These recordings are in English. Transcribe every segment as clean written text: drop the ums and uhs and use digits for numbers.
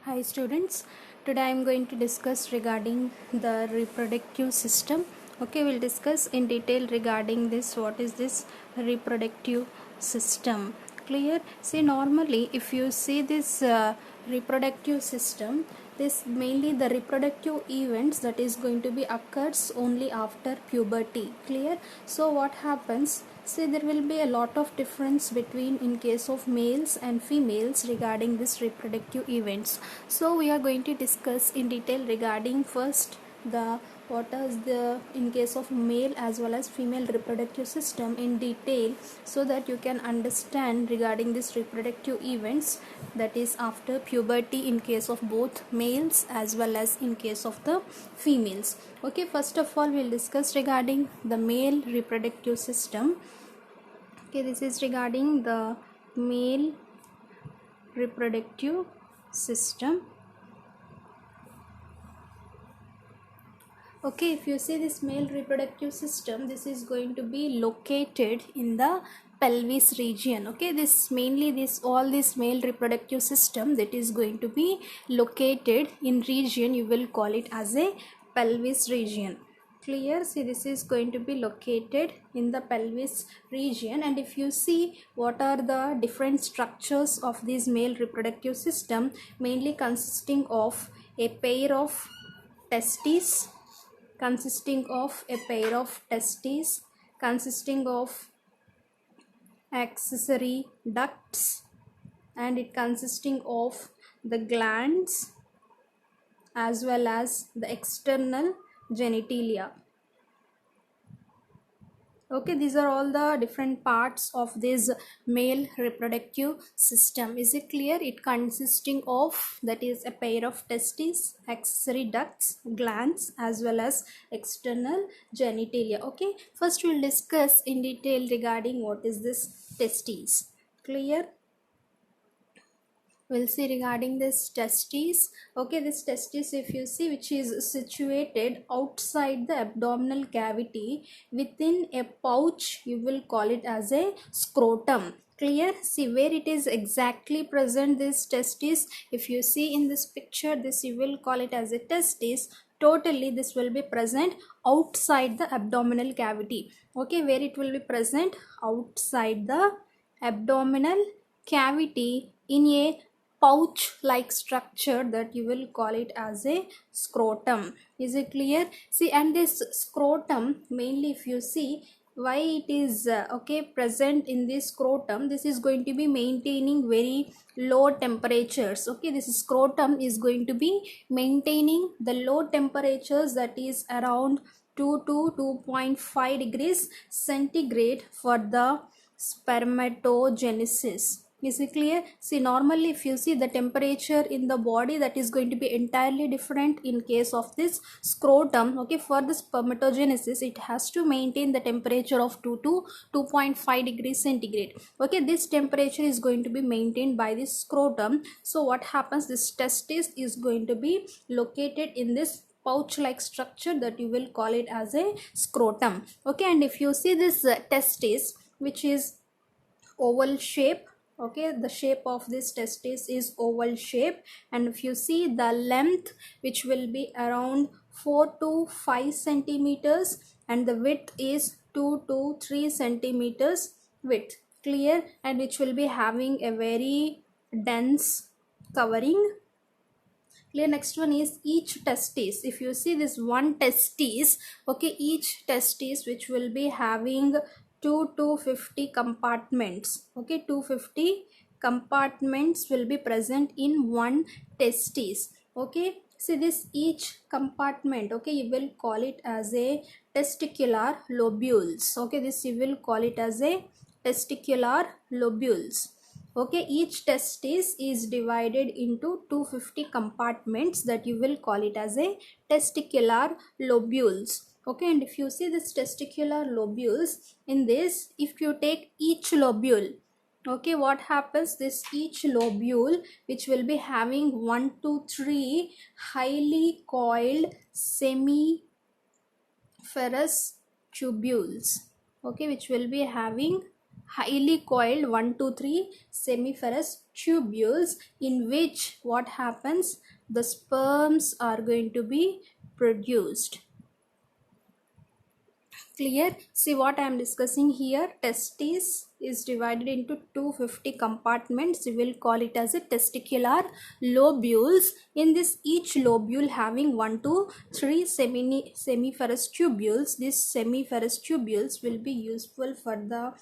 Hi students, today I am going to discuss regarding the reproductive system. Okay, we'll discuss in detail regarding this. What is this reproductive system? Clear? See, normally if you see this reproductive system, this mainly the reproductive events that is going to be occurs only after puberty. Clear? So what happens? See, there will be a lot of difference between in case of males and females regarding this reproductive events. So we are going to discuss in detail regarding first the what is the in case of male as well as female reproductive system in detail, so that you can understand regarding this reproductive events that is after puberty in case of both males as well as in case of the females. Okay, first of all we'll discuss regarding the male reproductive system. Okay, this is regarding the male reproductive system. Okay, if you see this male reproductive system, this is going to be located in the pelvis region. Okay, this mainly all this male reproductive system that is going to be located in region, you will call it as a pelvis region. Clear? See, this is going to be located in the pelvis region, and if you see what are the different structures of this male reproductive system, mainly consisting of a pair of testes, consisting of accessory ducts, and it consisting of the glands as well as the external genitalia. Okay, these are all the different parts of this male reproductive system. Is it clear? It consisting of, that is, a pair of testes, accessory ducts, glands as well as external genitalia. Okay, first we'll discuss in detail regarding what is this testes. Clear? We'll see regarding this testes. Okay, this testes, if you see, which is situated outside the abdominal cavity within a pouch, you will call it as a scrotum. Clear? See where it is exactly present, this testes. If you see in this picture, this you will call it as a testes. Totally this will be present outside the abdominal cavity. Okay, where it will be present outside the abdominal cavity in a pouch like structure that you will call it as a scrotum. Is it clear? See, and this scrotum, mainly if you see why it is present in this scrotum, this is going to be maintaining very low temperatures. Okay, this scrotum is going to be maintaining the low temperatures, that is around 2 to 2.5 degrees centigrade for the spermatogenesis. Is it clear? See, normally if you see the temperature in the body, that is going to be entirely different in case of this scrotum. Okay, for the spermatogenesis it has to maintain the temperature of 2 to 2.5 degrees centigrade. Okay, this temperature is going to be maintained by this scrotum. So what happens, this testis is going to be located in this pouch like structure that you will call it as a scrotum. Okay, and if you see this testis, which is oval shape. Okay, the shape of this testis is oval shape, and if you see the length, which will be around 4 to 5 centimeters, and the width is 2 to 3 centimeters width. Clear? And which will be having a very dense covering. Clear? Next one is each testis. If you see this one testis, okay, each testis which will be having 2 to 50 compartments. Okay, 250 compartments will be present in one testis. Okay, see this each compartment, okay, you will call it as a testicular lobules. Okay, this you will call it as a testicular lobules. Okay, each testis is divided into 250 compartments that you will call it as a testicular lobules. Okay, and if you see this testicular lobules, in this if you take each lobule, okay, what happens, this each lobule which will be having 1 to 3 highly coiled semiferous tubules, okay, which will be having highly coiled 1 to 3 semiferous tubules, in which what happens, the sperms are going to be produced. Clear? See what I am discussing here. Testis is divided into 250 compartments. We will call it as a testicular lobules. In this, each lobule having 1 to 3 semiferous tubules. These semiferous tubules will be useful for the,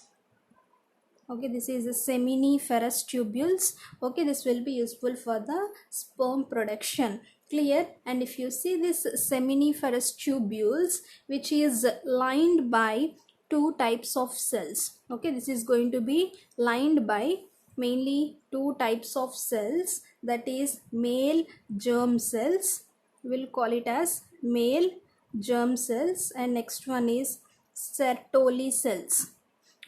okay, this is the seminiferous tubules. Okay, this will be useful for the sperm production. Clear? And if you see this seminiferous tubules, which is lined by two types of cells. Okay, this is going to be lined by mainly two types of cells, that is male germ cells. We'll call it as male germ cells, and next one is Sertoli cells.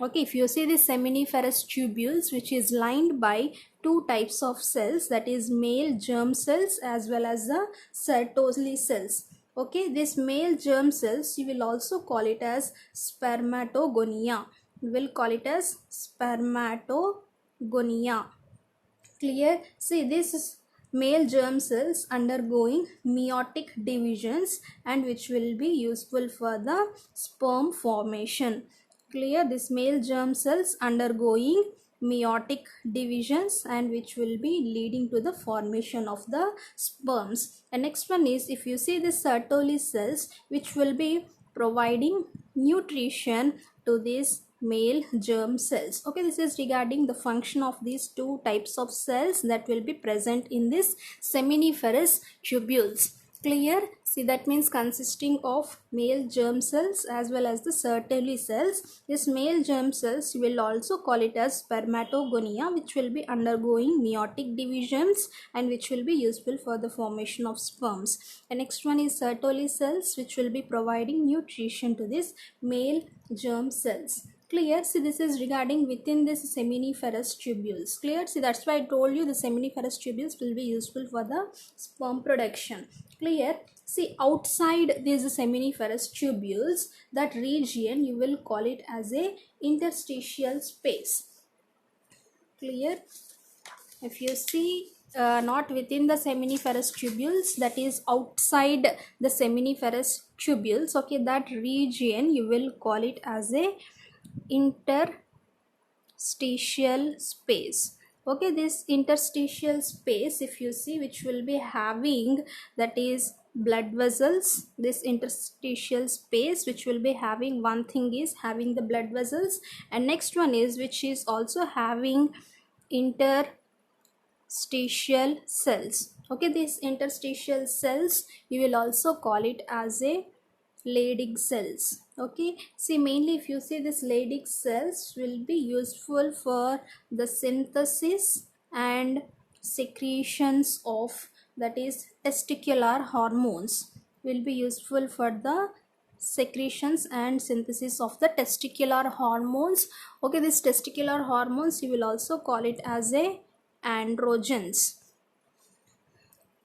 Okay, if you see the seminiferous tubules, which is lined by two types of cells, that is male germ cells as well as the Sertoli cells. Okay, this male germ cells, you will also call it as spermatogonia. We will call it as spermatogonia. Clear? See, this is male germ cells undergoing meiotic divisions, and which will be useful for the sperm formation. Clear? This male germ cells undergoing meiotic divisions, and which will be leading to the formation of the sperms. And next one is, if you see the Sertoli cells, which will be providing nutrition to these male germ cells. Okay, this is regarding the function of these two types of cells that will be present in this seminiferous tubules. Clear? See, that means consisting of male germ cells as well as the Sertoli cells. This male germ cells, you will also call it as spermatogonia, which will be undergoing meiotic divisions and which will be useful for the formation of sperms. The next one is Sertoli cells, which will be providing nutrition to this male germ cells. Clear? See, this is regarding within this seminiferous tubules. Clear? See, that's why I told you the seminiferous tubules will be useful for the sperm production. Clear? See, outside these seminiferous tubules, that region you will call it as a interstitial space. Clear? If you see, not within the seminiferous tubules, that is outside the seminiferous tubules, okay, that region you will call it as a interstitial space. Okay, this interstitial space, if you see, which will be having, that is blood vessels. This interstitial space which will be having, one thing is having the blood vessels, and next one is which is also having interstitial cells. Okay, these interstitial cells you will also call it as a Leydig cells. Okay, see, mainly if you see, this Leydig cells will be useful for the synthesis and secretions of, that is testicular hormones, will be useful for the secretions and synthesis of the testicular hormones. Okay, this testicular hormones you will also call it as a androgens.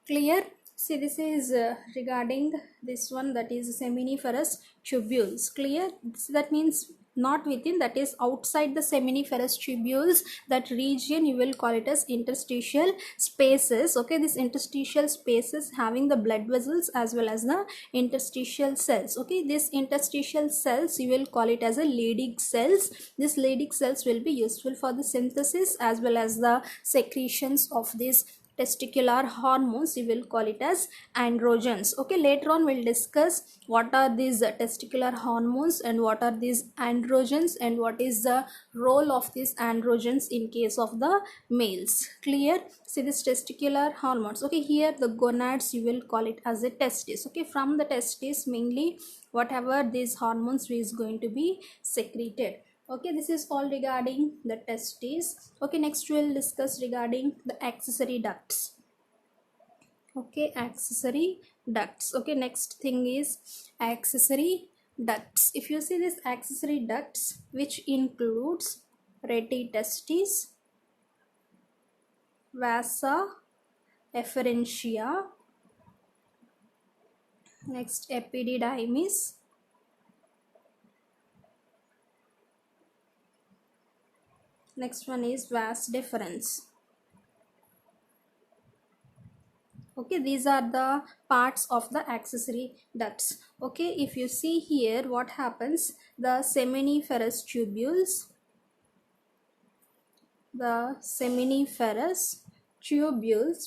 Clear? See, this is regarding this one, that is seminiferous tubules. Clear? That means not within, that is outside the seminiferous tubules, that region you will call it as interstitial spaces. Okay, this interstitial spaces having the blood vessels as well as the interstitial cells. Okay, this interstitial cells you will call it as a Leydig cells. This Leydig cells will be useful for the synthesis as well as the secretions of these testicular hormones. You will call it as androgens. Okay, later on we'll discuss what are these testicular hormones and what are these androgens and what is the role of these androgens in case of the males. Clear? See, this testicular hormones. Okay, here the gonads you will call it as a testis. Okay, from the testis mainly whatever these hormones is going to be secreted. Okay, this is all regarding the testes. Okay, next we'll discuss regarding the accessory ducts. Okay, accessory ducts. Okay, next thing is accessory ducts. If you see this accessory ducts, which includes rete testis, vasa efferentia, next epididymis, Next one is vas deferens. Okay, these are the parts of the accessory ducts. Okay, if you see here what happens, the seminiferous tubules,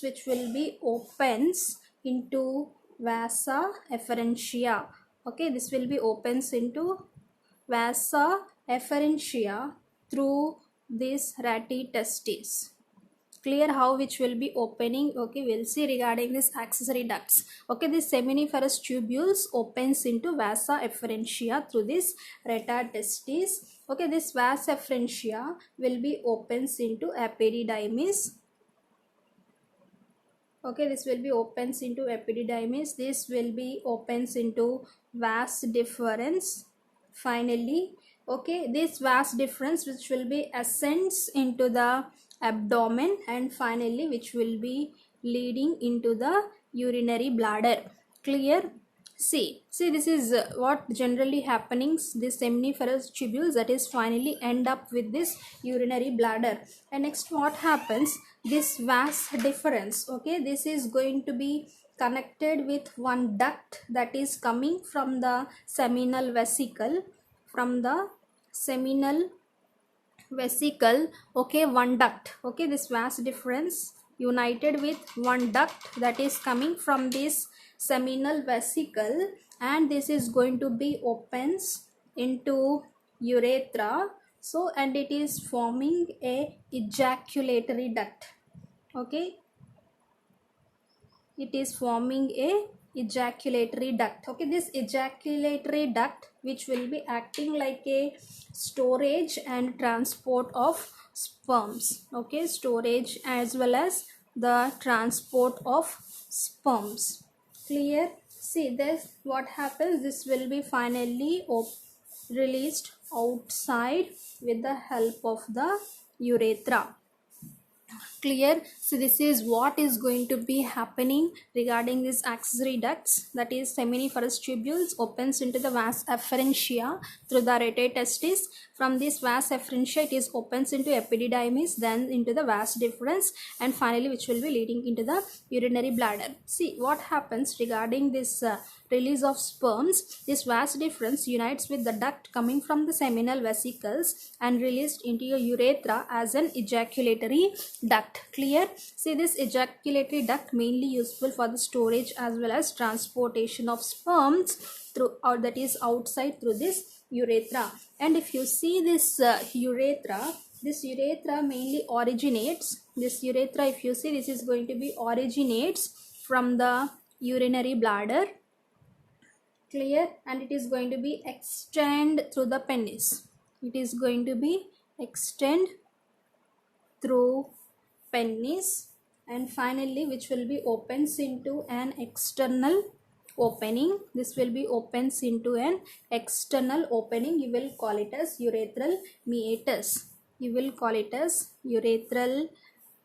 which will be opens into vasa efferentia. Okay, this will be opens into vasa efferentia through this ratty testes. Clear how which will be opening. Okay, we'll see regarding this accessory ducts. Okay, this seminiferous tubules opens into vasa efferentia through this rata testis. Okay, this vas efferentia will be opens into epididymis. Okay, this will be opens into epididymis. This will be opens into vas deferens. Finally, okay, this vas deferens which will be ascends into the abdomen, and finally which will be leading into the urinary bladder. Clear? See this is what generally happenings, this seminiferous tubules that is finally end up with this urinary bladder. And next what happens, this vas deferens, okay, this is going to be connected with one duct that is coming from the seminal vesicle, okay, one duct. Okay, this vas deferens united with one duct that is coming from this seminal vesicle, and this is going to be opens into urethra. So, and it is forming a ejaculatory duct. Okay, it is forming a ejaculatory duct. Okay, this ejaculatory duct which will be acting like a storage and transport of sperms. Okay, storage as well as the transport of sperms. Clear? See this, what happens, this will be finally released outside with the help of the urethra. Clear? So this is what is going to be happening regarding these accessory ducts, that is seminiferous tubules opens into the vas efferentia through the rete testis. From this vas efferentia it is opens into epididymis, then into the vas deferens, and finally which will be leading into the urinary bladder. See what happens regarding this release of sperms. This vas deferens unites with the duct coming from the seminal vesicles and released into your urethra as an ejaculatory duct. Clear? See this ejaculatory duct mainly useful for the storage as well as transportation of sperms through, or that is outside through this urethra. And if you see this urethra, this urethra mainly originates, this urethra if you see, this is going to be originates from the urinary bladder. Clear? And it is going to be extend through the penis. It is going to be extend through penis, and finally which will be opens into an external opening. This will be opens into an external opening. You will call it as urethral meatus. You will call it as urethral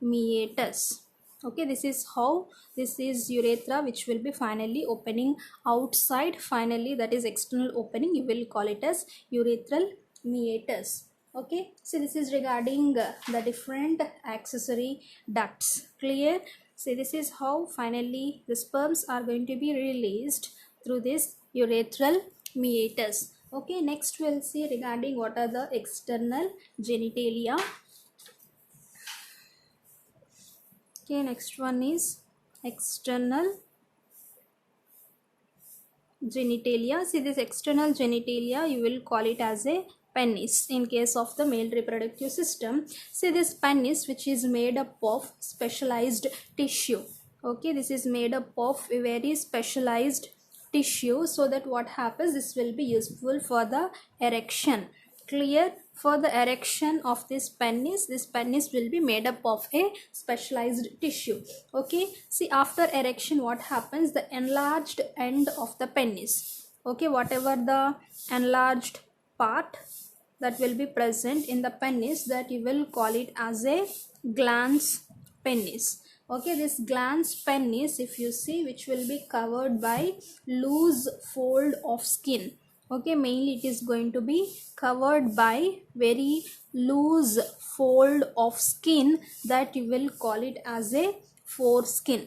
meatus. Okay, this is how this is urethra which will be finally opening outside. Finally that is external opening, you will call it as urethral meatus. Okay, so this is regarding the different accessory ducts. Clear? So this is how finally the sperms are going to be released through this urethral meatus. Okay, next we'll see regarding what are the external genitalia. Okay, next one is external genitalia. See this external genitalia, you will call it as a penis in case of the male reproductive system. See this penis which is made up of specialized tissue. Okay, this is made up of a very specialized tissue, so that what happens, this will be useful for the erection. Clear? For the erection of this penis will be made up of a specialized tissue. Okay, see after erection what happens, the enlarged end of the penis, okay, whatever the enlarged part that will be present in the penis, that you will call it as a glans penis. Okay, this glans penis if you see, which will be covered by loose fold of skin. Okay, mainly it is going to be covered by very loose fold of skin that you will call it as a foreskin.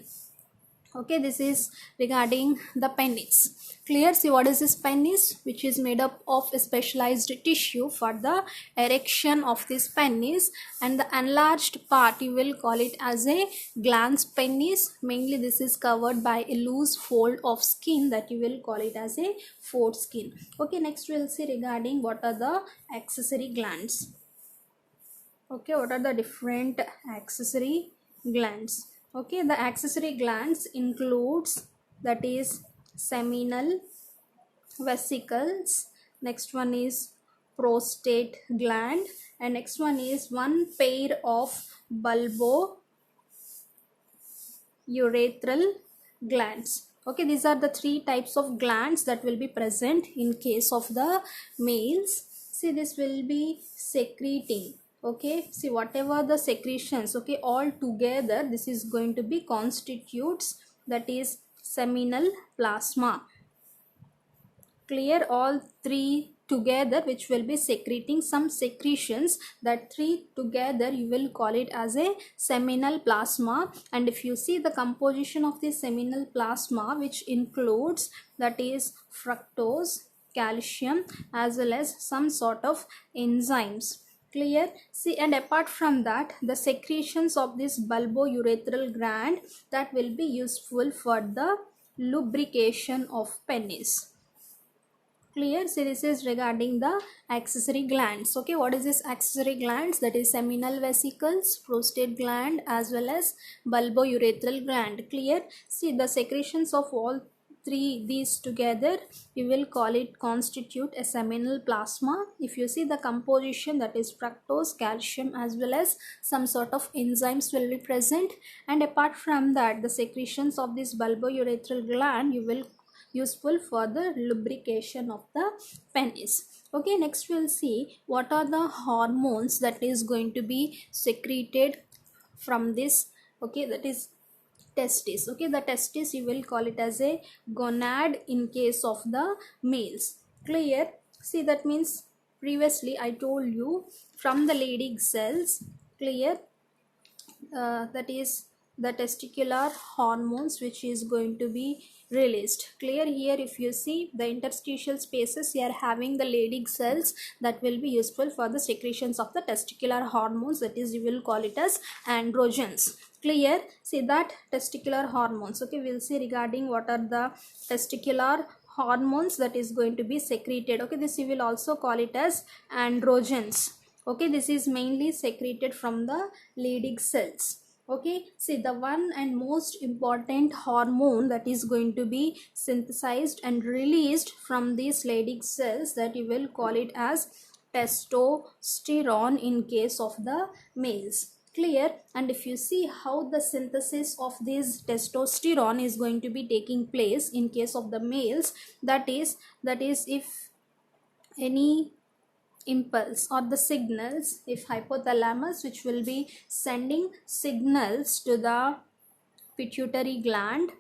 Okay, this is regarding the penis. Clear? See what is this penis, which is made up of a specialized tissue for the erection of this penis, and the enlarged part you will call it as a glans penis. Mainly this is covered by a loose fold of skin that you will call it as a foreskin. Okay, next we will see regarding what are the accessory glands. Okay, what are the different accessory glands? Okay, the accessory glands includes, that is, seminal vesicles, next one is prostate gland, and next one is one pair of bulbo urethral glands. Okay, these are the three types of glands that will be present in case of the males. See, this will be secreting. Okay, see whatever the secretions, okay, all together this is going to be constitutes, that is, seminal plasma. Clear? All three together which will be secreting some secretions, that three together you will call it as a seminal plasma. And if you see the composition of the seminal plasma, which includes, that is, fructose, calcium, as well as some sort of enzymes. Clear? See, and apart from that, the secretions of this bulbourethral gland, that will be useful for the lubrication of penis. Clear? So this is regarding the accessory glands. Okay, what is this accessory glands? That is seminal vesicles, prostate gland, as well as bulbourethral gland. Clear? See, the secretions of all three these together you will call it constitute a seminal plasma. If you see the composition, that is fructose, calcium, as well as some sort of enzymes will be present, and apart from that, the secretions of this bulbourethral gland you will useful for the lubrication of the penis. Okay, next we'll see what are the hormones that is going to be secreted from this. Okay, that is testis. Okay, the testis you will call it as a gonad in case of the males. Clear? See, that means previously I told you from the Leydig cells. Clear? That is the testicular hormones which is going to be released. Clear? Here if you see the interstitial spaces, you are having the Leydig cells that will be useful for the secretions of the testicular hormones, that is, you will call it as androgens. Clear? See that testicular hormones. Okay, we'll see regarding what are the testicular hormones that is going to be secreted. Okay, this you will also call it as androgens. Okay, this is mainly secreted from the Leydig cells. Okay, see, the one and most important hormone that is going to be synthesized and released from these Leydig cells, that you will call it as testosterone in case of the males. Clear? And if you see how the synthesis of this testosterone is going to be taking place in case of the males, that is if any impulse or the signals, if hypothalamus, which will be sending signals to the pituitary gland.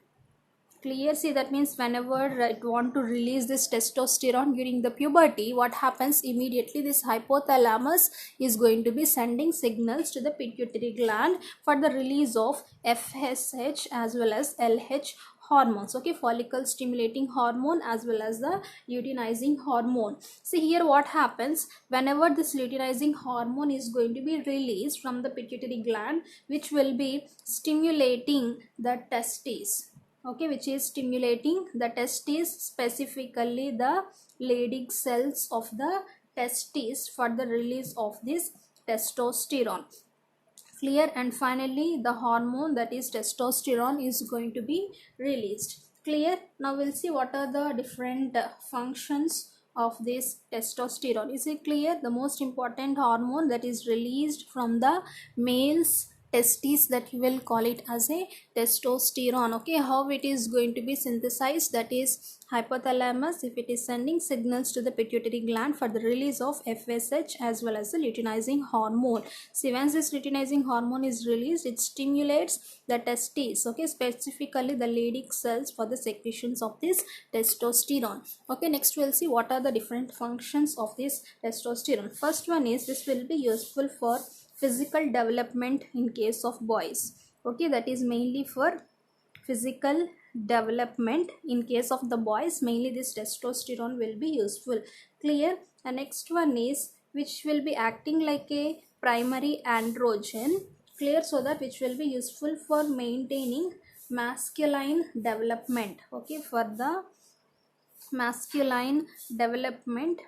Clear? See, that means whenever it want to release this testosterone during the puberty, what happens immediately, this hypothalamus is going to be sending signals to the pituitary gland for the release of FSH as well as LH hormones. Okay, follicle stimulating hormone as well as the luteinizing hormone. See here what happens whenever this luteinizing hormone is going to be released from the pituitary gland, which will be stimulating the testes. Okay, which is stimulating the testes, specifically the Leydig cells of the testes, for the release of this testosterone. Clear? And finally the hormone, that is testosterone, is going to be released. Clear? Now we'll see what are the different functions of this testosterone. Is it clear? The most important hormone that is released from the male's testes, that you will call it as a testosterone. Okay, how it is going to be synthesized, that is hypothalamus, if it is sending signals to the pituitary gland for the release of FSH as well as the luteinizing hormone. See, once this luteinizing hormone is released, it stimulates the testes, okay, specifically the Leydig cells, for the secretions of this testosterone. Okay, next we'll see what are the different functions of this testosterone. First one is, this will be useful for physical development in case of boys. Okay, that is mainly for physical development in case of the boys, mainly this testosterone will be useful. Clear? The next one is, which will be acting like a primary androgen. Clear? So that which will be useful for maintaining masculine development. Okay, for the masculine development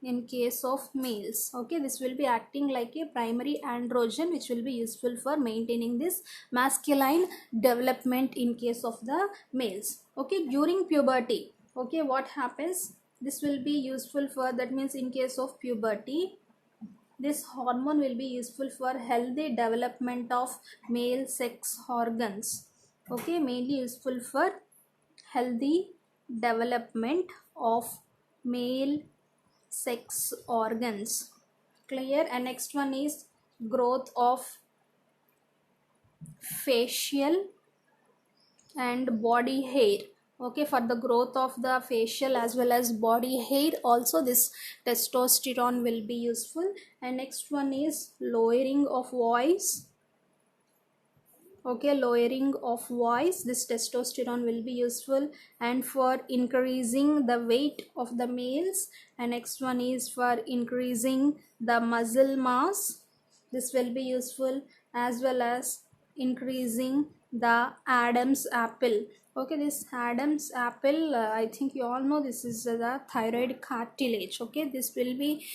in case of males. Okay, this will be acting like a primary androgen, which will be useful for maintaining this masculine development in case of the males. Okay, during puberty, okay, what happens, this will be useful for, that means in case of puberty, this hormone will be useful for healthy development of male sex organs. Okay, mainly useful for healthy development of male sex organs. Clear? And next one is growth of facial and body hair. Okay, for the growth of the facial as well as body hair also, this testosterone will be useful. And next one is lowering of voice. Okay, lowering of voice, this testosterone will be useful. And for increasing the weight of the males. And next one is for increasing the muscle mass, this will be useful, as well as increasing the Adam's apple. Okay, this Adam's apple, I think you all know, this is the thyroid cartilage. Okay, this will be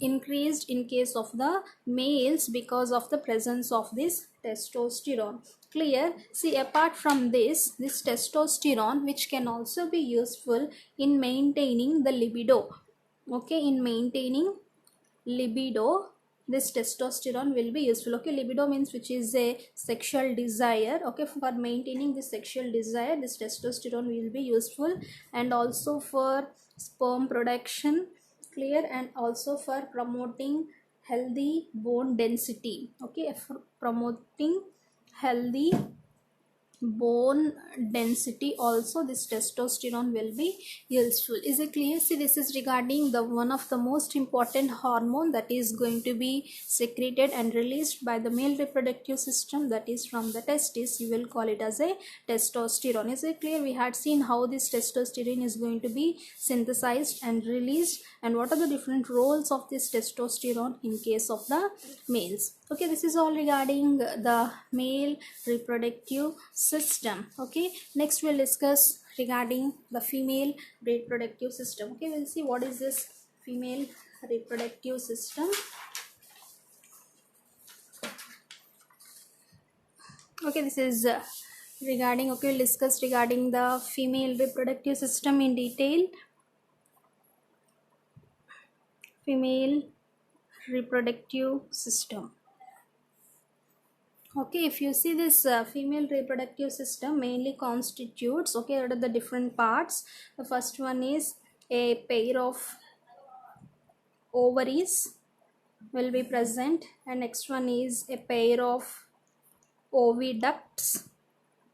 increased in case of the males because of the presence of this testosterone. Clear? See, apart from this testosterone, which can also be useful in maintaining the libido. Okay, in maintaining libido, this testosterone will be useful. Okay, libido means which is a sexual desire. Okay, for maintaining this sexual desire, this testosterone will be useful. And also for sperm production. Clear? And also for promoting healthy bone density. Okay, for promoting healthy bone density also, this testosterone will be useful. Is it clear? See, this is regarding the one of the most important hormone that is going to be secreted and released by the male reproductive system, that is from the testes. You will call it as a testosterone. Is it clear? We had seen how this testosterone is going to be synthesized and released, and what are the different roles of this testosterone in case of the males. Okay, this is all regarding the male reproductive system. Okay, next we'll discuss regarding the female reproductive system. Okay, we'll see what is this female reproductive system. Okay, this is regarding, okay, we'll discuss regarding the female reproductive system in detail. Female reproductive system. Okay, if you see this female reproductive system mainly constitutes, okay, what are the different parts. The first one is a pair of ovaries will be present, and next one is a pair of oviducts.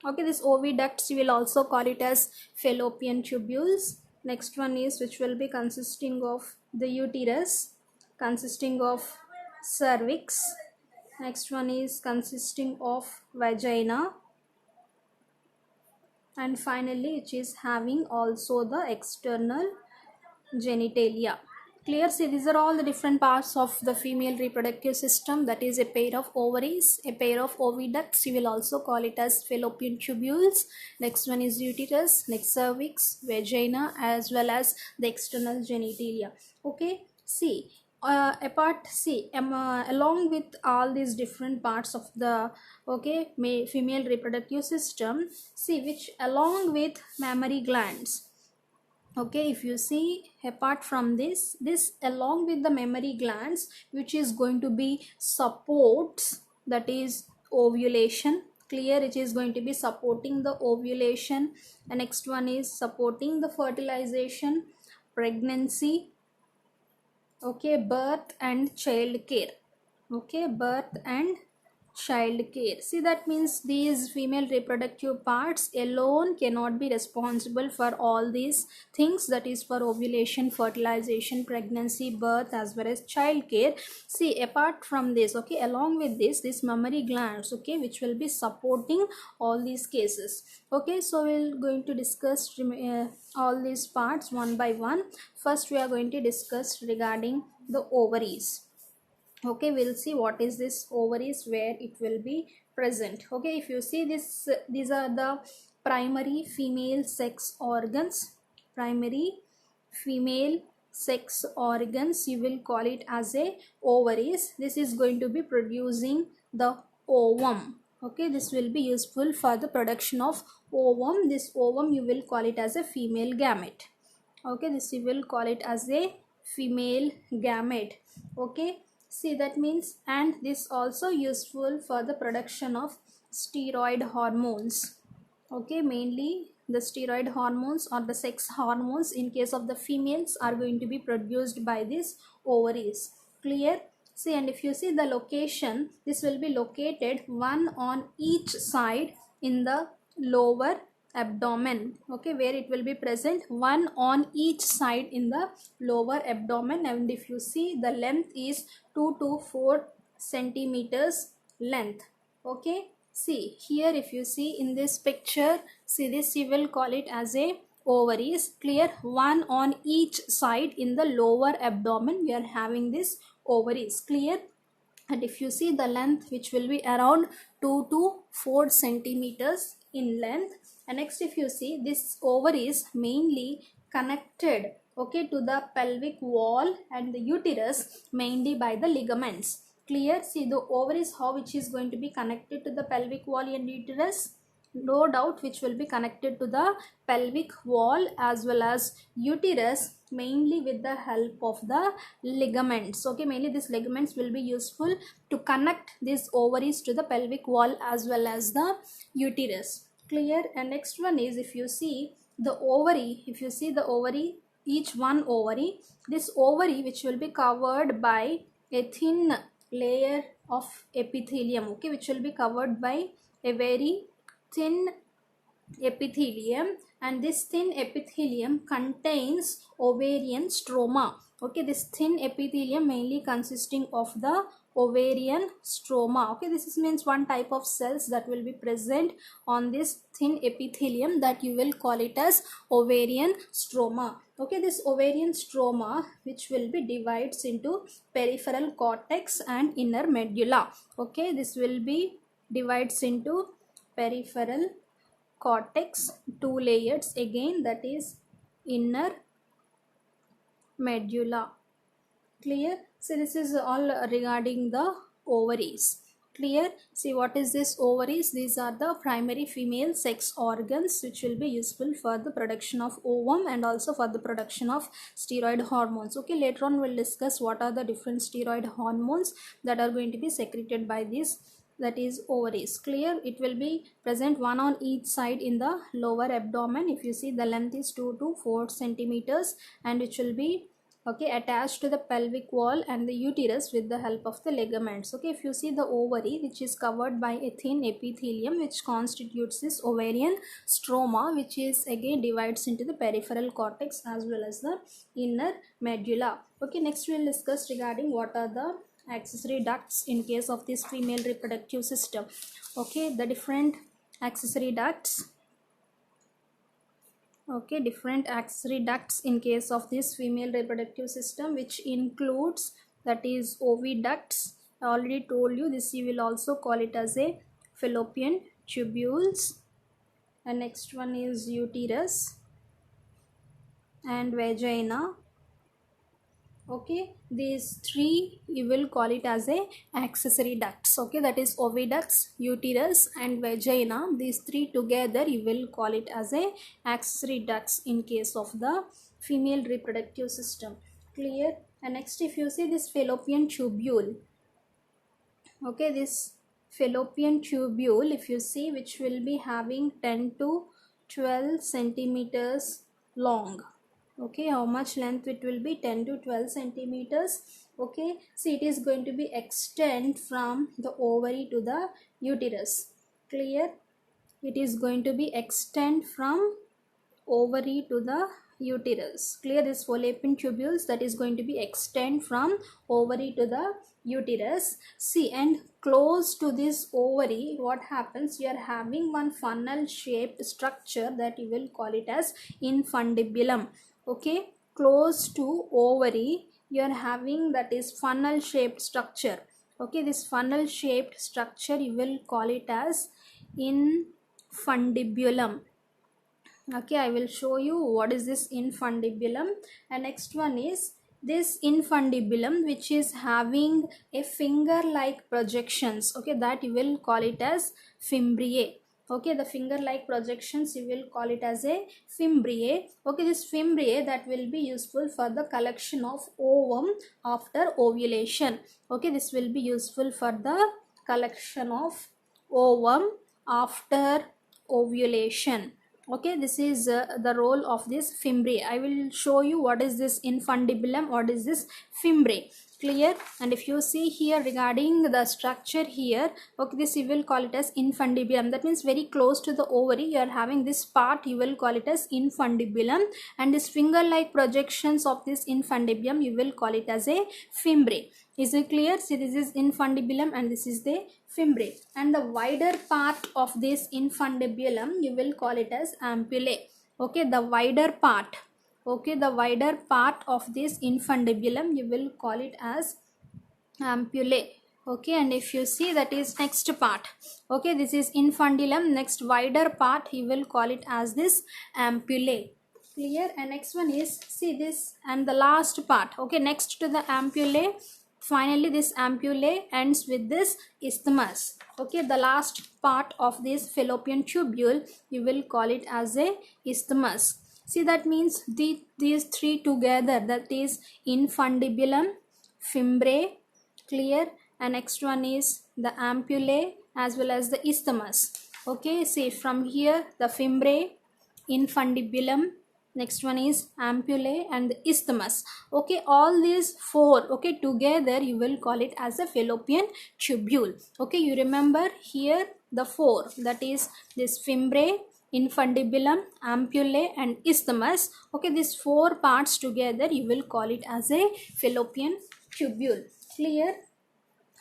Okay, this oviducts, you will also call it as fallopian tubules. Next one is, which will be consisting of the uterus, consisting of cervix. Next one is consisting of vagina, and finally which is having also the external genitalia. Clear? See, these are all the different parts of the female reproductive system, that is a pair of ovaries, a pair of oviducts, you will also call it as fallopian tubules. Next one is uterus, next cervix, vagina, as well as the external genitalia. Okay, see, along with all these different parts of the, okay, female reproductive system, see, which along with mammary glands. Okay, if you see, apart from this along with the mammary glands, which is going to be supports, that is ovulation. Clear, it is going to be supporting the ovulation. The next one is supporting the fertilization, pregnancy, okay, birth and child care. Okay, birth and child care. See, that means these female reproductive parts alone cannot be responsible for all these things, that is for ovulation, fertilization, pregnancy, birth as well as child care. See, apart from this, okay, along with this mammary glands, okay, which will be supporting all these cases. Okay, so we're going to discuss all these parts one by one. First we are going to discuss regarding the ovaries. Okay, we'll see what is this ovaries, where it will be present. Okay, if you see this, these are the primary female sex organs. Primary female sex organs, you will call it as a ovaries. This is going to be producing the ovum. Okay, this will be useful for the production of ovum. This ovum you will call it as a female gamete. Okay, this you will call it as a female gamete. Okay, see, that means, and this also useful for the production of steroid hormones. Okay, mainly the steroid hormones or the sex hormones in case of the females are going to be produced by these ovaries. Clear? See, and if you see the location, this will be located one on each side in the lower abdomen. Okay, where it will be present one on each side in the lower abdomen. And if you see, the length is 2 to 4 centimeters length. Okay, see here, if you see in this picture, see this, you will call it as a ovaries. Clear? One on each side in the lower abdomen we are having this ovaries. Clear? And if you see the length, which will be around 2 to 4 centimeters in length. And next, if you see, this ovaries mainly connected, okay, to the pelvic wall and the uterus mainly by the ligaments. Clear? See the ovaries, how which is going to be connected to the pelvic wall and uterus? No doubt, which will be connected to the pelvic wall as well as uterus mainly with the help of the ligaments. Okay, mainly these ligaments will be useful to connect these ovaries to the pelvic wall as well as the uterus. Clear? And next one is, if you see the ovary, if you see the ovary, each one ovary, this ovary which will be covered by a thin layer of epithelium, okay, which will be covered by a very thin epithelium, and this thin epithelium contains ovarian stroma. Okay, this thin epithelium mainly consisting of the ovarian stroma. Okay, this means one type of cells that will be present on this thin epithelium, that you will call it as ovarian stroma. Okay, this ovarian stroma which will be divides into peripheral cortex and inner medulla. Okay, this will be divides into peripheral cortex, two layers again, that is inner medulla. Clear? So this is all regarding the ovaries. Clear? See, what is this ovaries? These are the primary female sex organs which will be useful for the production of ovum and also for the production of steroid hormones. Okay, later on we'll discuss what are the different steroid hormones that are going to be secreted by these, that is ovaries. Clear? It will be present one on each side in the lower abdomen. If you see, the length is 2 to 4 centimeters and it will be, okay, attached to the pelvic wall and the uterus with the help of the ligaments. Okay, if you see the ovary, which is covered by a thin epithelium which constitutes this ovarian stroma, which is again divides into the peripheral cortex as well as the inner medulla. Okay, next we will discuss regarding what are the accessory ducts in case of this female reproductive system. Okay, the different accessory ducts. Okay, different accessory ducts in case of this female reproductive system, which includes, that is oviducts. I already told you this, you will also call it as a fallopian tubules. And next one is uterus and vagina. Okay, these three you will call it as a accessory ducts. Okay, that is oviducts, uterus and vagina. These three together you will call it as a accessory ducts in case of the female reproductive system. Clear? And next, if you see this fallopian tubule, okay, this fallopian tubule, if you see, which will be having 10 to 12 centimeters long. Okay, how much length it will be? 10 to 12 centimeters. Okay, see, it is going to be extend from the ovary to the uterus. Clear? It is going to be extend from ovary to the uterus. Clear? This fallopian tubules that is going to be extend from ovary to the uterus. See, and close to this ovary, what happens? You are having one funnel shaped structure that you will call it as infundibulum. Okay, close to ovary you are having that is funnel shaped structure. Okay, this funnel shaped structure you will call it as infundibulum. Okay, I will show you what is this infundibulum. And next one is this infundibulum, which is having a finger like projections. Okay, that you will call it as fimbriae. Okay, the finger like projections you will call it as a fimbriae. Okay, this fimbriae that will be useful for the collection of ovum after ovulation. Okay, this will be useful for the collection of ovum after ovulation. Okay, this is the role of this fimbriae. I will show you what is this infundibulum, what is this fimbriae. Clear? And if you see here regarding the structure here, okay, this you will call it as infundibulum. That means very close to the ovary you are having this part, you will call it as infundibulum, and this finger like projections of this infundibulum you will call it as a fimbriae. Is it clear? See, this is infundibulum and this is the fimbriae, and the wider part of this infundibulum you will call it as ampullae. Okay, the wider part. Okay, the wider part of this infundibulum you will call it as ampullae. Okay, and if you see, that is next part. Okay, this is infundibulum, next wider part you will call it as this ampullae. Clear? And next one is, see this, and the last part. Okay, next to the ampullae, finally this ampullae ends with this isthmus. Okay, the last part of this fallopian tubule you will call it as a isthmus. See, that means these three together, that is infundibulum, fimbriae. Clear? And next one is the ampullae as well as the isthmus. Okay, see, from here the fimbriae, infundibulum, next one is ampullae and the isthmus. Okay, all these four, okay, together you will call it as a fallopian tubule. Okay, you remember here the four, that is this fimbriae, infundibulum, ampullae and isthmus. Okay, these four parts together you will call it as a fallopian tubule. Clear?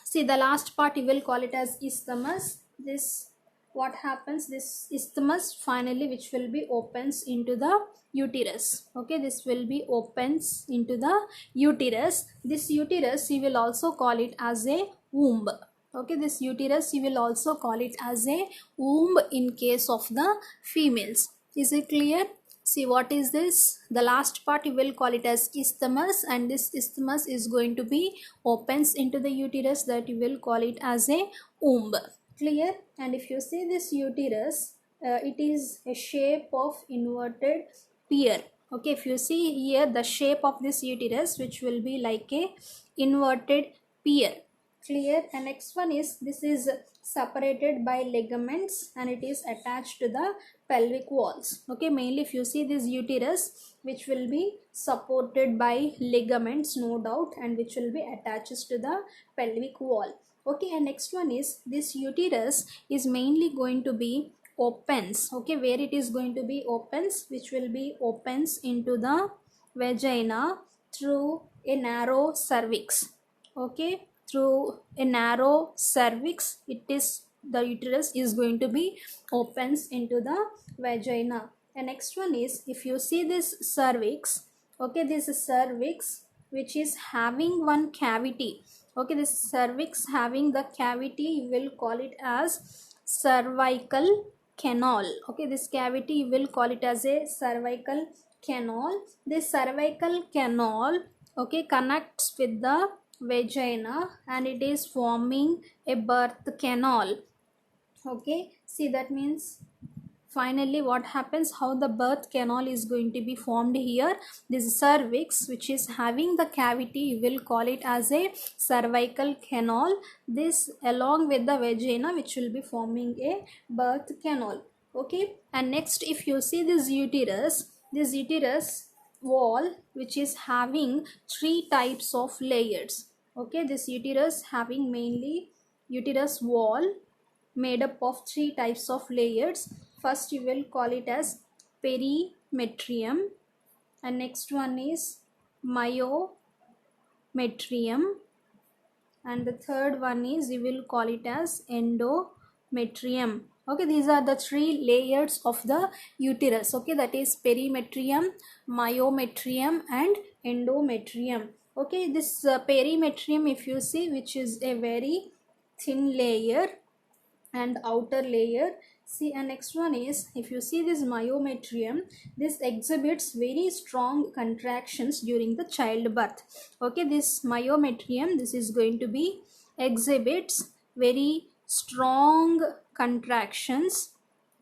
See, the last part you will call it as isthmus. This, what happens, this isthmus finally which will be opens into the uterus. Okay, this will be opens into the uterus. This uterus you will also call it as a womb. Okay, this uterus you will also call it as a womb in case of the females. Is it clear? See, what is this? The last part you will call it as isthmus, and this isthmus is going to be opens into the uterus, that you will call it as a womb. Clear? And if you see this uterus, it is a shape of inverted pear. Okay, if you see here the shape of this uterus, which will be like a inverted pear. Clear? And next one is, this is separated by ligaments and it is attached to the pelvic walls. Okay, mainly if you see this uterus, which will be supported by ligaments, no doubt, and which will be attached to the pelvic wall. Okay, and next one is, this uterus is mainly going to be opens. Okay, where it is going to be opens, which will be opens into the vagina through a narrow cervix. Okay, through a narrow cervix, it is, the uterus is going to be opens into the vagina. And next one is, if you see this cervix, okay, this is cervix which is having one cavity. Okay, this cervix having the cavity, you will call it as cervical canal. Okay, this cavity you will call it as a cervical canal. This cervical canal, okay, connects with the vagina and it is forming a birth canal. Okay, see, that means finally what happens, how the birth canal is going to be formed here. This cervix, which is having the cavity, you will call it as a cervical canal. This along with the vagina, which will be forming a birth canal. Okay, and next if you see this uterus wall, which is having three types of layers. Okay, this uterus having mainly uterus wall made up of three types of layers. First you will call it as perimetrium, and next one is myometrium, and the third one is you will call it as endometrium. Okay, these are the three layers of the uterus. Okay, that is perimetrium, myometrium and endometrium. Okay, this perimetrium, if you see, which is a very thin layer and outer layer. See, and next one is, if you see this myometrium, this exhibits very strong contractions during the childbirth. Okay, this myometrium, this is going to be exhibits very strong contractions.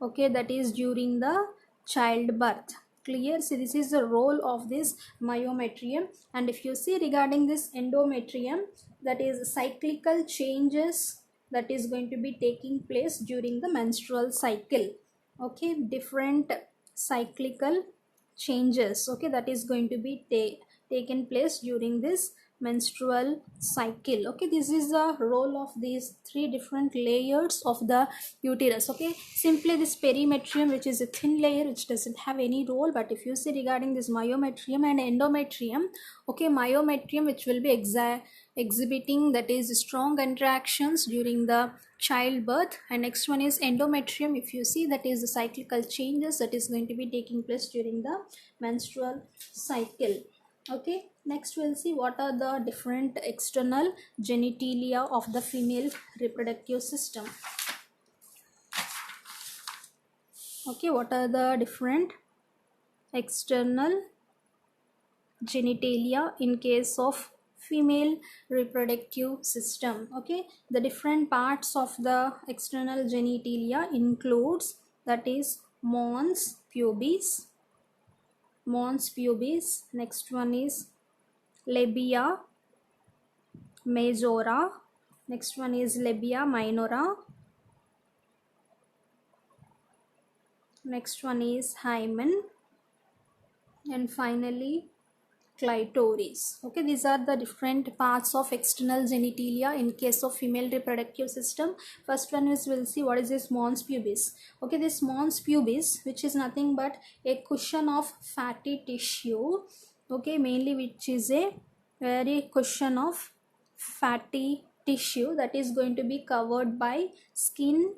Okay, that is during the childbirth. Clear? So this is the role of this myometrium. And if you see regarding this endometrium, that is cyclical changes that is going to be taking place during the menstrual cycle. Okay, different cyclical changes, okay, that is going to be taken place during this menstrual cycle. Okay, this is the role of these three different layers of the uterus. Okay, simply this perimetrium, which is a thin layer which doesn't have any role, but if you see regarding this myometrium and endometrium, okay, myometrium which will be exhibiting that is strong contractions during the childbirth, and next one is endometrium, if you see, that is the cyclical changes that is going to be taking place during the menstrual cycle. Okay, next we'll see what are the different external genitalia of the female reproductive system. Okay, what are the different external genitalia in case of female reproductive system? Okay, the different parts of the external genitalia includes, that is mons pubis, next one is labia majora, next one is labia minora, next one is hymen, and finally clitoris. Okay, these are the different parts of external genitalia in case of female reproductive system. First one is, we'll see what is this mons pubis. Okay, this mons pubis, which is nothing but a cushion of fatty tissue. Okay, mainly which is a very cushion of fatty tissue that is going to be covered by skin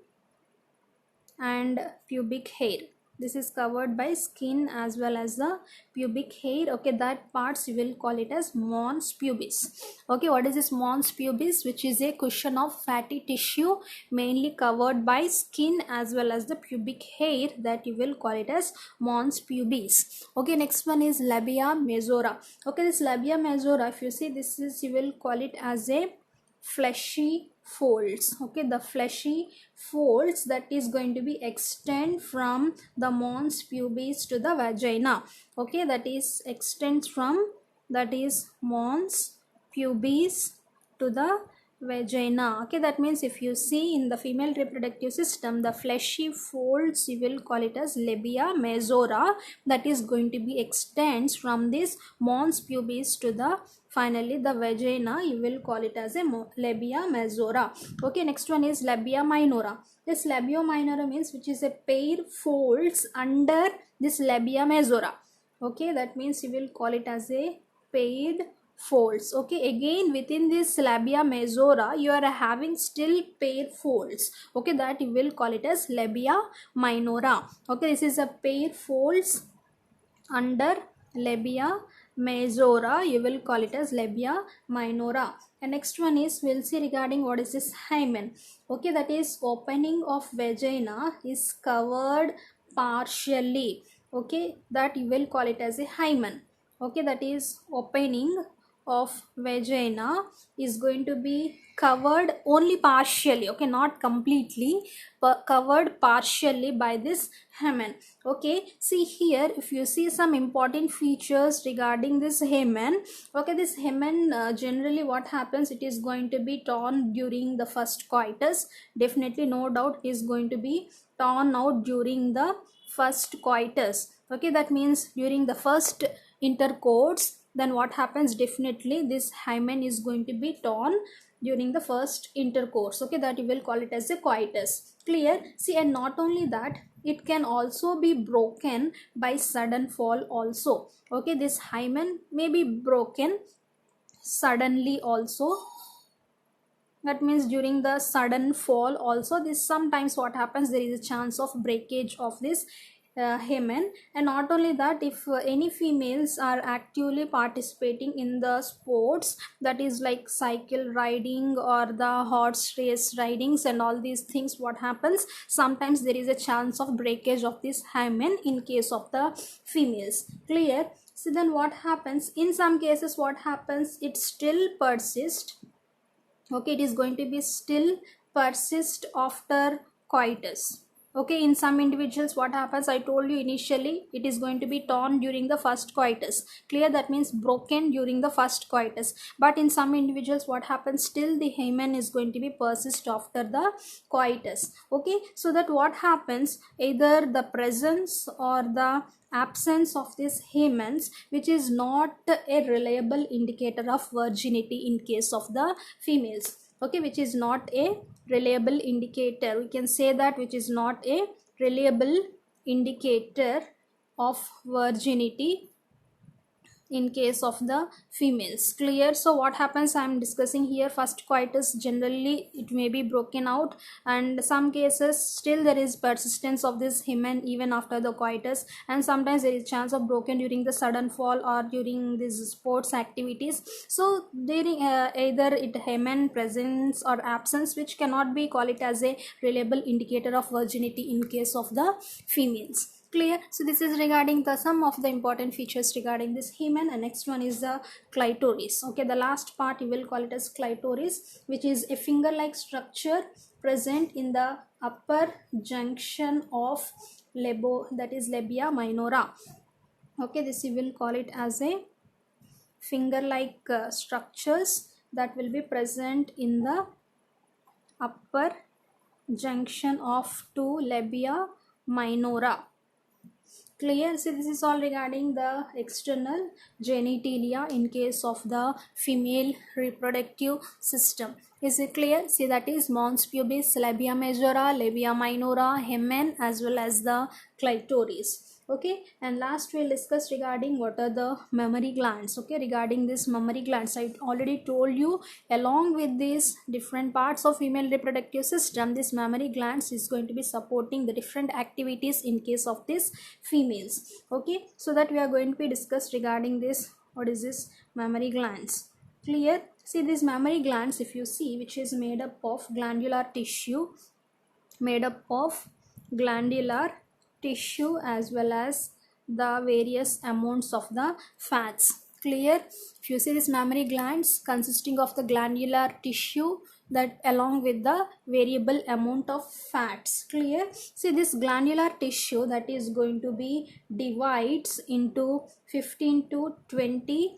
and pubic hair. This is covered by skin as well as the pubic hair. Okay, that parts you will call it as mons pubis. Okay, what is this mons pubis? Which is a cushion of fatty tissue mainly covered by skin as well as the pubic hair, that you will call it as mons pubis. Okay, next one is labia majora. Okay, this labia majora, if you see, this is, you will call it as a fleshy folds. Okay, the fleshy folds that is going to be extend from the mons pubis to the vagina. Okay, that is extends from, that is mons pubis to the vagina. Okay, that means if you see in the female reproductive system, the fleshy folds, you will call it as labia majora, that is going to be extends from this mons pubis to the finally the vagina, you will call it as a labia majora. Okay, next one is labia minora. This labia minora means which is a pair folds under this labia majora. Okay, that means you will call it as a paired folds. Okay, again within this labia majora you are having still pair folds. Okay, that you will call it as labia minora. Okay, this is a pair folds under labia majora, you will call it as labia minora. And next one is, we'll see regarding what is this hymen. Okay, that is opening of vagina is covered partially. Okay, that you will call it as a hymen. Okay, that is opening of vagina is going to be covered only partially, okay, not completely, but covered partially by this hymen. Okay, see here, if you see some important features regarding this hymen, okay, this hymen generally what happens, it is going to be torn during the first coitus. Definitely, no doubt, is going to be torn out during the first coitus. Okay, that means during the first intercourse, then what happens, definitely this hymen is going to be torn during the first intercourse. Okay, that you will call it as a coitus. Clear? See, and not only that, it can also be broken by sudden fall also. Okay, this hymen may be broken suddenly also. That means during the sudden fall also, this sometimes what happens, there is a chance of breakage of this hymen. And not only that, if any females are actively participating in the sports, that is like cycle riding or the horse race ridings and all these things, what happens, sometimes there is a chance of breakage of this hymen in case of the females. Clear? So then what happens, in some cases what happens, it still persists. Okay, it is going to be still persist after coitus. Okay, in some individuals what happens, I told you initially, it is going to be torn during the first coitus. Clear? That means broken during the first coitus. But in some individuals what happens, still the hymen is going to be persist after the coitus. Okay, so that what happens, either the presence or the absence of these hymens, which is not a reliable indicator of virginity in case of the females. Okay, which is not a reliable indicator, we can say that, which is not a reliable indicator of virginity in case of the females. Clear? So what happens, I am discussing here, first coitus generally it may be broken out, and some cases still there is persistence of this hymen even after the coitus, and sometimes there is chance of broken during the sudden fall or during these sports activities. So during either it hymen presence or absence, which cannot be called it as a reliable indicator of virginity in case of the females. Clear? So this is regarding the some of the important features regarding this hymen. And next one is the clitoris. Okay, the last part you will call it as clitoris, which is a finger like structure present in the upper junction of that is labia minora. Okay, this you will call it as a finger like structures that will be present in the upper junction of two labia minora. Clear? So this is all regarding the external genitalia in case of the female reproductive system. Is it clear? See, that is mons pubis, labia majora, labia minora, hymen, as well as the clitoris. Okay, and last we'll discuss regarding what are the mammary glands. Okay, regarding this mammary glands, I already told you, along with these different parts of female reproductive system, this mammary glands is going to be supporting the different activities in case of this females. Okay, so that we are going to be discussed regarding this, what is this mammary glands. Clear? See, these mammary glands, if you see, which is made up of glandular tissue, as well as the various amounts of the fats. Clear? If you see this mammary glands consisting of the glandular tissue that along with the variable amount of fats. Clear? See, this glandular tissue that is going to be divides into 15 to 20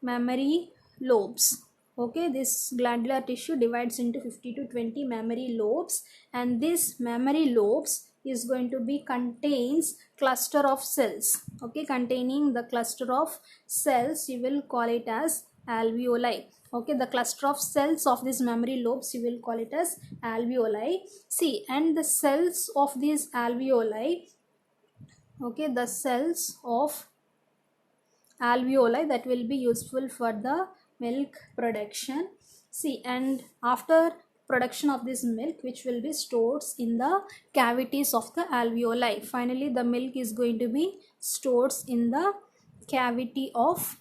mammary lobes. Okay, this glandular tissue divides into 50 to 20 mammary lobes, and this mammary lobes is going to be contains cluster of cells. Okay, containing the cluster of cells, you will call it as alveoli. Okay, the cluster of cells of these mammary lobes, you will call it as alveoli. See, and the cells of these alveoli, okay, the cells of alveoli that will be useful for the milk production. See, and after production of this milk, which will be stored in the cavities of the alveoli, finally the milk is going to be stored in the cavity of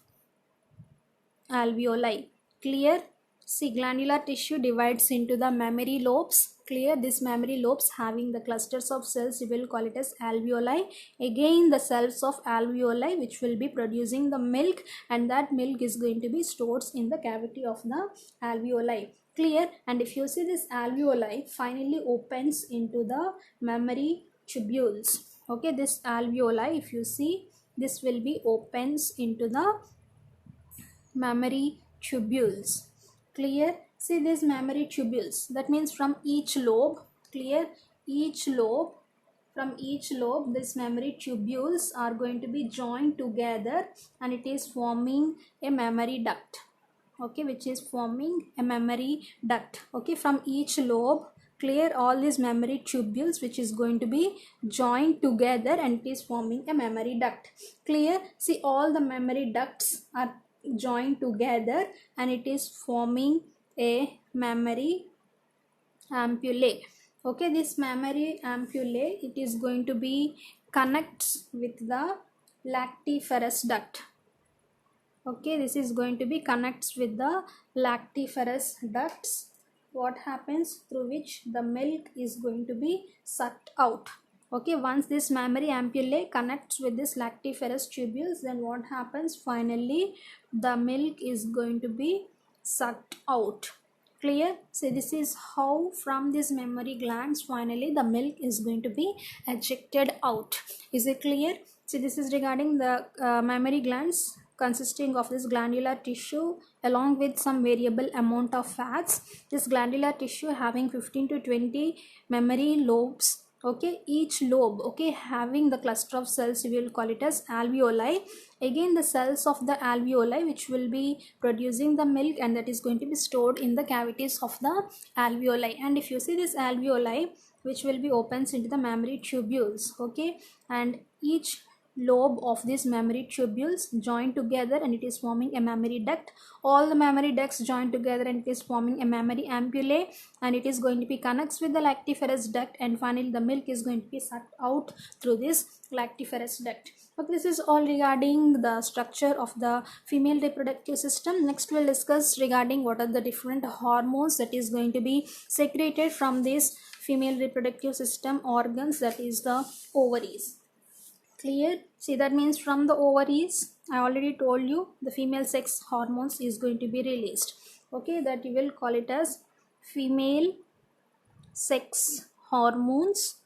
alveoli. Clear? See, glandular tissue divides into the mammary lobes. Clear? This mammary lobes having the clusters of cells, we will call it as alveoli. Again, the cells of alveoli which will be producing the milk, and that milk is going to be stored in the cavity of the alveoli. Clear? And if you see this alveoli finally opens into the mammary tubules. Okay, this alveoli, if you see, this will be opens into the mammary tubules. Clear? See these mammary tubules, that means from each lobe. Clear? Each lobe, from each lobe these mammary tubules are going to be joined together and it is forming a mammary duct. Okay, which is forming a mammary duct. Okay, from each lobe, clear, all these mammary tubules which is going to be joined together and it is forming a mammary duct. Clear? See, all the mammary ducts are joined together and it is forming a mammary ampullae. Okay, this mammary ampullae, it is going to be connects with the lactiferous duct. Okay, this is going to be connects with the lactiferous ducts. What happens? Through which the milk is going to be sucked out. Okay, once this mammary ampullae connects with this lactiferous tubules, then what happens? Finally, the milk is going to be sucked out. Clear? So this is how from these mammary glands finally the milk is going to be ejected out. Is it clear? So this is regarding the mammary glands consisting of this glandular tissue along with some variable amount of fats. This glandular tissue having 15 to 20 mammary lobes. Okay, each lobe, okay, having the cluster of cells, we will call it as alveoli. Again, the cells of the alveoli which will be producing the milk and that is going to be stored in the cavities of the alveoli. And if you see this alveoli which will be opens into the mammary tubules, okay, and each lobe of these mammary tubules joined together and it is forming a mammary duct. All the mammary ducts joined together and it is forming a mammary ampullae and it is going to be connects with the lactiferous duct and finally the milk is going to be sucked out through this lactiferous duct. But this is all regarding the structure of the female reproductive system. Next we'll discuss regarding what are the different hormones that is going to be secreted from this female reproductive system organs, that is the ovaries. Clear? See, that means from the ovaries, I already told you the female sex hormones is going to be released. Okay, that you will call it as female sex hormones,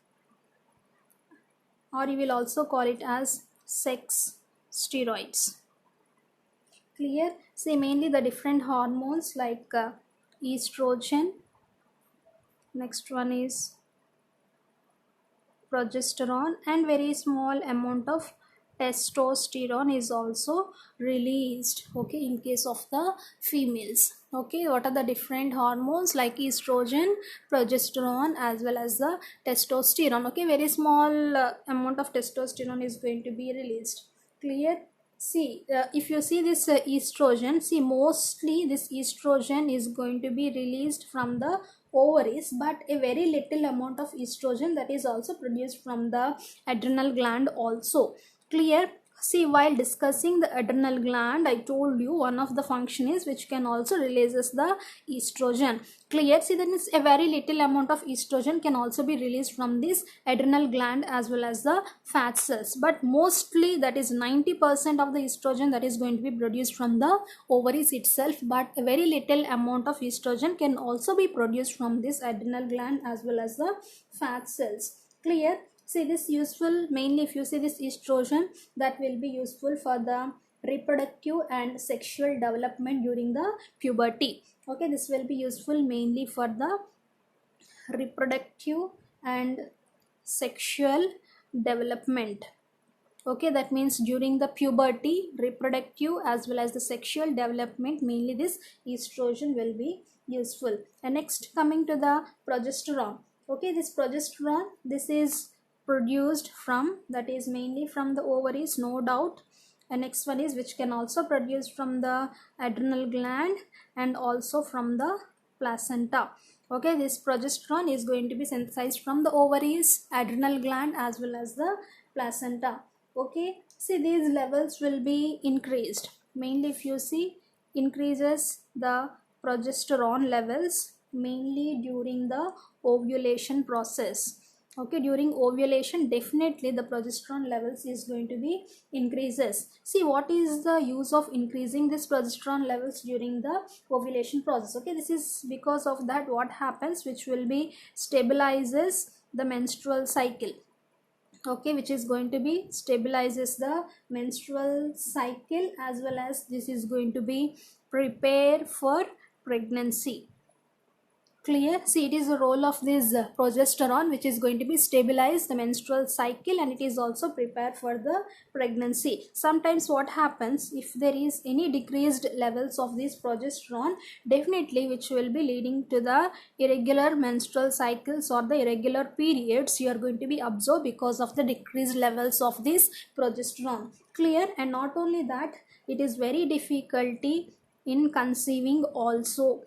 or you will also call it as sex steroids. Clear? See, mainly the different hormones like estrogen, next one is progesterone, and very small amount of testosterone is also released, okay, in case of the females. Okay, what are the different hormones like estrogen, progesterone as well as the testosterone? Okay, very small amount of testosterone is going to be released. Clear? See, if you see this estrogen, see, mostly this estrogen is going to be released from the ovaries, but a very little amount of estrogen that is also produced from the adrenal gland also. Clear? See, while discussing the adrenal gland, I told you one of the function is which can also releases the estrogen. Clear? See, that means a very little amount of estrogen can also be released from this adrenal gland as well as the fat cells, but mostly that is 90% of the estrogen that is going to be produced from the ovaries itself, but a very little amount of estrogen can also be produced from this adrenal gland as well as the fat cells. Clear? See, this useful mainly if you see this estrogen, that will be useful for the reproductive and sexual development during the puberty. Okay, this will be useful mainly for the reproductive and sexual development. Okay, that means during the puberty, reproductive as well as the sexual development, mainly this estrogen will be useful. And next, coming to the progesterone. Okay, this progesterone, this is produced from, that is mainly from the ovaries, no doubt. And next one is which can also produce from the adrenal gland and also from the placenta. Okay, this progesterone is going to be synthesized from the ovaries, adrenal gland as well as the placenta. Okay, see, these levels will be increased mainly if you see increases the progesterone levels mainly during the ovulation process. Okay, during ovulation definitely the progesterone levels is going to be increases. See, what is the use of increasing this progesterone levels during the ovulation process? Okay, this is because of that what happens, which will be stabilizes the menstrual cycle. Okay, which is going to be stabilizes the menstrual cycle, as well as this is going to be prepare for pregnancy. Clear? See, it is the role of this progesterone, which is going to be stabilize the menstrual cycle, and it is also prepared for the pregnancy. Sometimes what happens, if there is any decreased levels of this progesterone, definitely which will be leading to the irregular menstrual cycles or the irregular periods you are going to be observed because of the decreased levels of this progesterone. Clear? And not only that, it is very difficulty in conceiving also.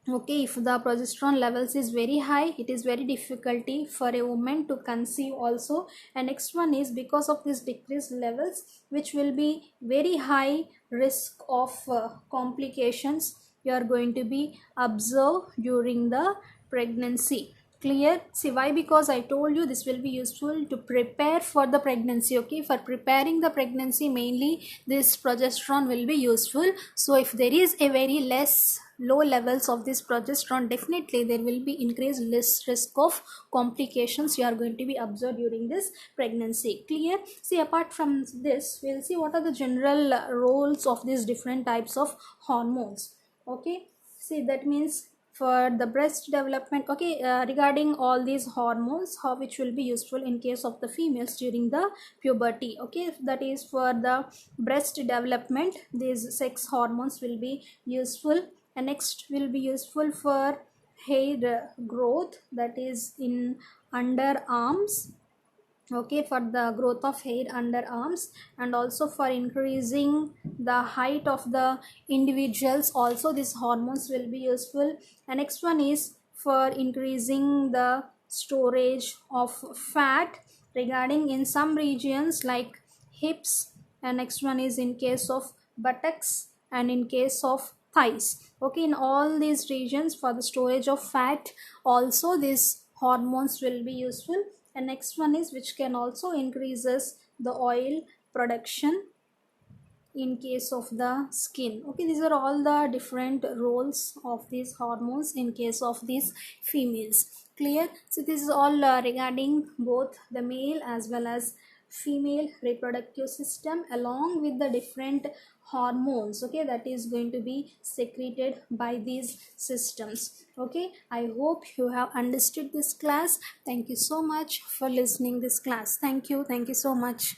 Okay, if the progesterone levels is very high, it is very difficulty for a woman to conceive also. And next one is because of this decreased levels, which will be very high risk of complications you are going to be observed during the pregnancy. Clear? See, why? Because I told you this will be useful to prepare for the pregnancy. Okay, for preparing the pregnancy mainly this progesterone will be useful. So if there is a very less low levels of this progesterone, definitely there will be increased less risk of complications you are going to be observed during this pregnancy. Clear? See, apart from this, we'll see what are the general roles of these different types of hormones. Okay, see, that means for the breast development. Okay, regarding all these hormones, how which will be useful in case of the females during the puberty. Okay, that is for the breast development, these sex hormones will be useful. And next will be useful for hair growth, that is in underarms. Okay, for the growth of hair under arms, and also for increasing the height of the individuals also these hormones will be useful. And next one is for increasing the storage of fat regarding in some regions like hips. And next one is in case of buttocks and in case of thighs. Okay, in all these regions for the storage of fat also these hormones will be useful. And next one is which can also increases the oil production in case of the skin. Okay, these are all the different roles of these hormones in case of these females. Clear? So this is all regarding both the male as well as female reproductive system, along with the different hormones, okay, that is going to be secreted by these systems. Okay, I hope you have understood this class. Thank you so much for listening this class. Thank you so much.